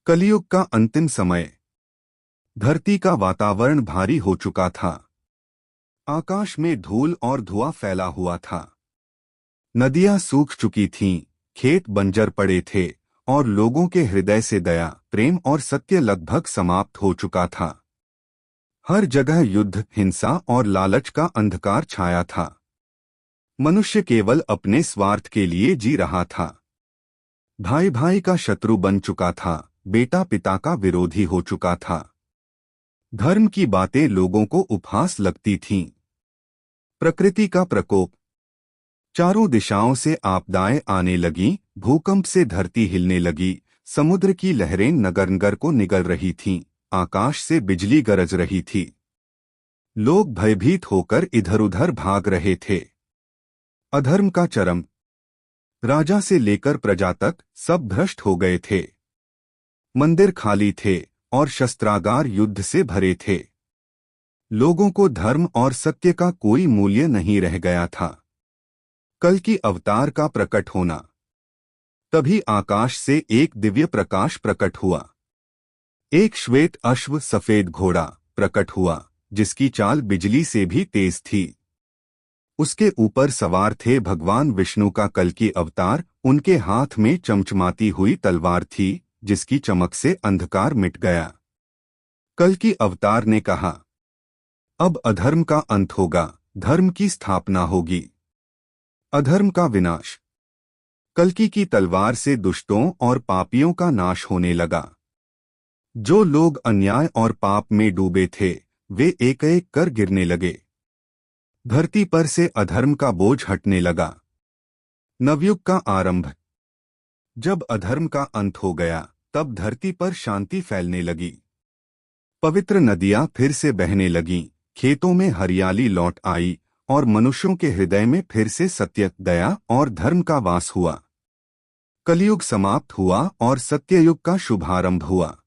कलयुग का अंतिम समय। धरती का वातावरण भारी हो चुका था। आकाश में धूल और धुआं फैला हुआ था। नदियां सूख चुकी थीं, खेत बंजर पड़े थे और लोगों के हृदय से दया, प्रेम और सत्य लगभग समाप्त हो चुका था। हर जगह युद्ध, हिंसा और लालच का अंधकार छाया था। मनुष्य केवल अपने स्वार्थ के लिए जी रहा था। भाई भाई का शत्रु बन चुका था, बेटा पिता का विरोधी हो चुका था। धर्म की बातें लोगों को उपहास लगती थीं। प्रकृति का प्रकोप। चारों दिशाओं से आपदाएं आने लगीं, भूकंप से धरती हिलने लगी, समुद्र की लहरें नगर को निगल रही थीं, आकाश से बिजली गरज रही थी। लोग भयभीत होकर इधर-उधर भाग रहे थे। अधर्म का चरम। राजा से लेकर प्रजा तक सब भ्रष्ट हो गए थे। मंदिर खाली थे और शस्त्रागार युद्ध से भरे थे। लोगों को धर्म और सत्य का कोई मूल्य नहीं रह गया था। कल की अवतार का प्रकट होना। तभी आकाश से एक दिव्य प्रकाश प्रकट हुआ। एक श्वेत अश्व, सफेद घोड़ा प्रकट हुआ, जिसकी चाल बिजली से भी तेज थी। उसके ऊपर सवार थे भगवान विष्णु का कल की अवतार। उनके हाथ में चमचमाती हुई तलवार थी, जिसकी चमक से अंधकार मिट गया। कल की अवतार ने कहा, अब अधर्म का अंत होगा, धर्म की स्थापना होगी। अधर्म का विनाश। कल्कि की तलवार से दुष्टों और पापियों का नाश होने लगा। जो लोग अन्याय और पाप में डूबे थे, वे एक एक कर गिरने लगे। धरती पर से अधर्म का बोझ हटने लगा। नवयुग का आरंभ। जब अधर्म का अंत हो गया, तब धरती पर शांति फैलने लगी। पवित्र नदियां फिर से बहने लगीं, खेतों में हरियाली लौट आई और मनुष्यों के हृदय में फिर से सत्य, दया और धर्म का वास हुआ। कलयुग समाप्त हुआ और सत्ययुग का शुभारंभ हुआ।